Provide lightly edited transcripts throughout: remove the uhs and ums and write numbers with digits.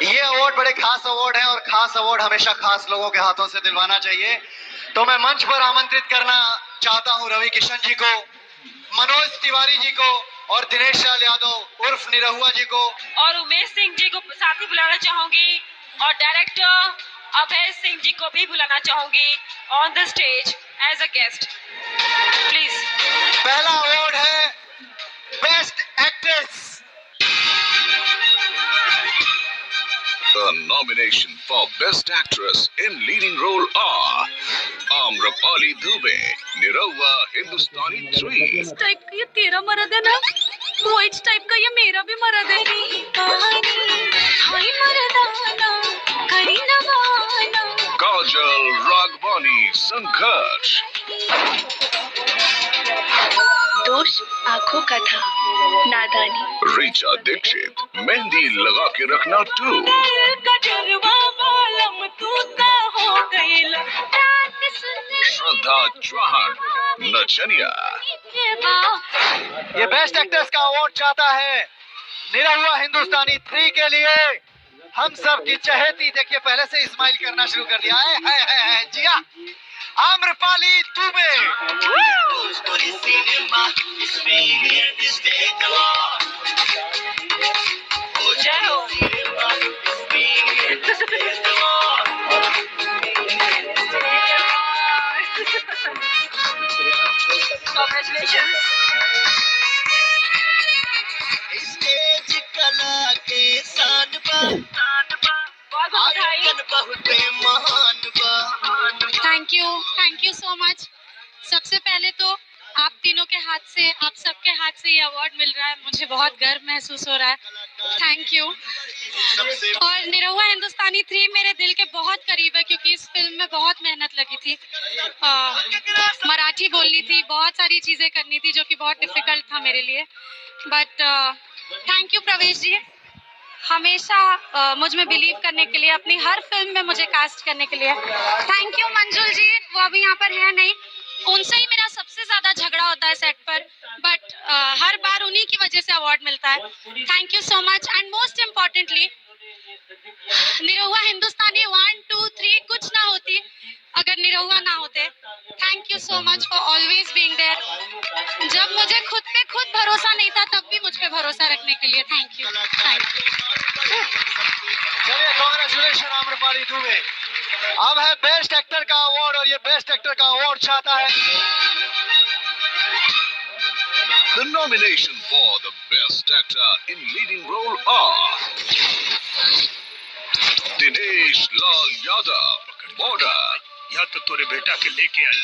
ये अवार्ड बड़े खास अवार्ड है और खास अवार्ड हमेशा खास लोगों के हाथों से दिलवाना चाहिए। तो मैं मंच पर आमंत्रित करना चाहता हूं रवि किशन जी को, मनोज तिवारी जी को और दिनेश लाल यादव उर्फ निरहुआ जी को, और उमेश सिंह जी को साथ ही बुलाना चाहूंगी और डायरेक्टर अभय सिंह जी को भी बुलाना चाहूंगी on the stage as a guest please. पहला अवार्ड है best actress. The nomination for Best Actress in Leading Role are Amrapali Dubey, Nirawa Hindustani 3. इस टाइप का ये तेरा मर्द है ना, वो इस टाइप का ये मेरा भी मर्द है। हाय मर्दाना करी नवाना। Kajal Raghvani Sangharsh. दोष आंखों का था, नादानी। Richa Dixit, Mehndi Laga Ke Rakhna 2. Shraddha Chauhan, Nachaniya. ये बेस्ट एक्ट्रेस का अवार्ड चाहता है निरहुआ हिंदुस्तानी 3 के लिए हम सब की चहेती। देखिए पहले से स्माइल करना शुरू कर दिया है जिया आम्रपाली दुबे। जय हो। Congratulations. स्टेज कला के शान बा, बहुत बधाई। आयोजन बहुत महान बा। Thank you so much. सबसे पहले तो आप तीनों के हाथ से, आप सबके हाथ से ये अवार्ड मिल रहा है, मुझे बहुत गर्व महसूस हो रहा है। Thank you. और निरहुआ हिंदुस्तानी 3 मेरे दिल के बहुत करीब है क्योंकि इस फिल्म में बहुत मेहनत लगी थी। मराठी बोलनी थी, बहुत सारी चीज़ें करनी थी जो कि बहुत डिफिकल्ट था मेरे लिए। बट थैंक यू प्रवेश जी, हमेशा मुझ में बिलीव करने के लिए, अपनी हर फिल्म में मुझे कास्ट करने के लिए। थैंक यू मंजुल जी, वो अभी यहाँ पर है नहीं, उनसे ही मेरा सबसे ज्यादा झगड़ा होता है सेट पर, बट हर बार उन्हीं की वजह से अवार्ड मिलता है। Thank you so much. And most importantly Nirahua हिंदुस्तानी 1, 2, 3 कुछ ना होती अगर निरहुआ ना होते। Thank you so much for always being there. जब मुझे खुद पे खुद भरोसा नहीं था तब भी मुझ पे भरोसा रखने के लिए थैंक यू। चलिए कांग्रेचुलेशन आम्रपाली दुबे। अब है बेस्ट एक्टर का अवार्ड और ये बेस्ट एक्टर का अवार्ड चाहता है। The nomination for the Best Actor in Leading Role are Dinesh Lal Yadav, Border. या तो तोरे बेटा के लेके आई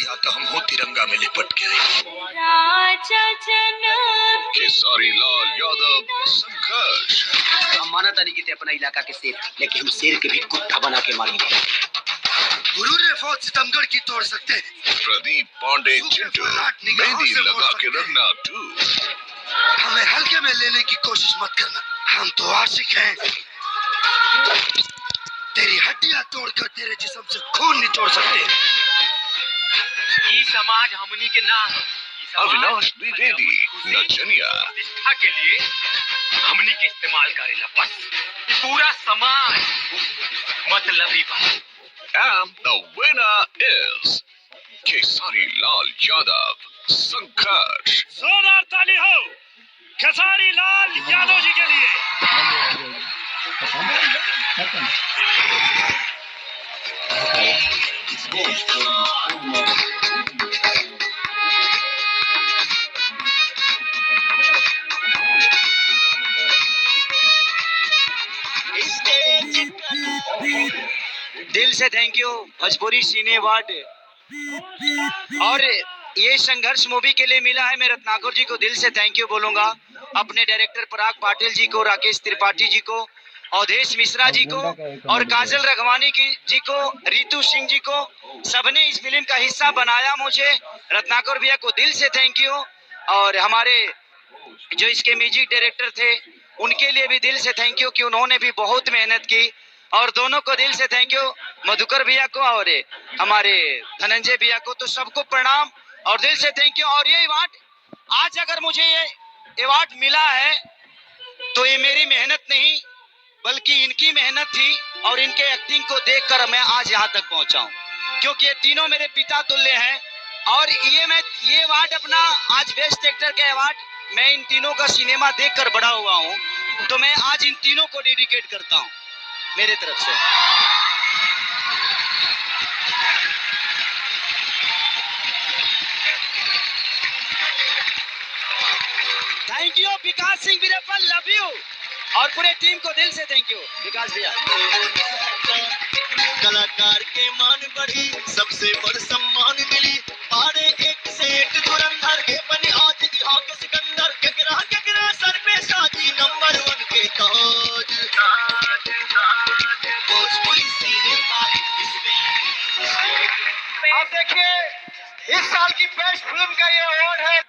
या तो हम हो तिरंगा में लिपट के आई। राजा जनक Kesari Lal Yadav, Sangharsh. हम माना तरीके थे अपना इलाका के शेर, लेकिन हम शेर के भी कुत्ता बना के मारेंगे। गुरु ने फौज सितमगढ़ की तोड़ सकते हैं। Pradeep Pandey Chintu, Mehndi Laga Ke Rakhna 2. हमें हल्के में लेने की कोशिश मत करना, हम तो आशिक हैं। तेरी हड्डियां तोड़कर तेरे जिस्म से खून निचोड़ सकते हैं। ये समाज हमनी के ना हो। Avinash Dwivedi, Nachaniya. प्रतिष्ठा के लिए हमनी के इस्तेमाल करेला बस। ये पूरा समाज मतलबी बा। And the winner is Kesari Lal Yadav, Sangharsh. जोरदार ताली हो खेसारी लाल यादव जी के लिए। दिल से thank you Bhojpuri cine award. और ये संघर्ष मूवी के लिए मिला है, मैं रत्नाकर जी को दिल से थैंक यू बोलूंगा, अपने डायरेक्टर पराग पाटिल जी को, राकेश त्रिपाठी जी को, अवधेश मिश्रा जी को और काजल रघवानी जी को, रितु सिंह जी को, सबने इस फिल्म का हिस्सा बनाया। मुझे रत्नाकर भैया को दिल से थैंक यू और हमारे जो इसके म्यूजिक डायरेक्टर थे उनके लिए भी दिल से थैंक यू कि उन्होंने भी बहुत मेहनत की। और दोनों को दिल से थैंक यू, मधुकर भैया को और हमारे धनंजय भैया को, तो सबको प्रणाम और दिल से थैंक यू। और ये अवार्ड आज अगर मुझे ये अवार्ड मिला है तो ये मेरी मेहनत नहीं बल्कि इनकी मेहनत थी और इनके एक्टिंग को देखकर मैं आज यहाँ तक पहुंचा हूँ, क्योंकि ये तीनों मेरे पिता तुल्य हैं। और ये अवार्ड अपना आज बेस्ट एक्टर के अवार्ड मैं इन तीनों का सिनेमा देखकर बड़ा हुआ हूँ, तो मैं आज इन तीनों को डेडिकेट करता हूँ मेरे तरफ से। Thank you Vikas Singh Veerappan, love you, और पूरे टीम को दिल से थैंक यू विकास भैया। कलाकार के मान बढ़ी, सबसे बड़ सम्मान मिली, पारे एक से एक धुरंधर के बने आज यहाँ के सिकंदर, केकरा सर पे साजी नंबर 1 के ताज। भोजपुरी सिनेमा आप देखिए, इस साल की बेस्ट फिल्म का ये अवार्ड है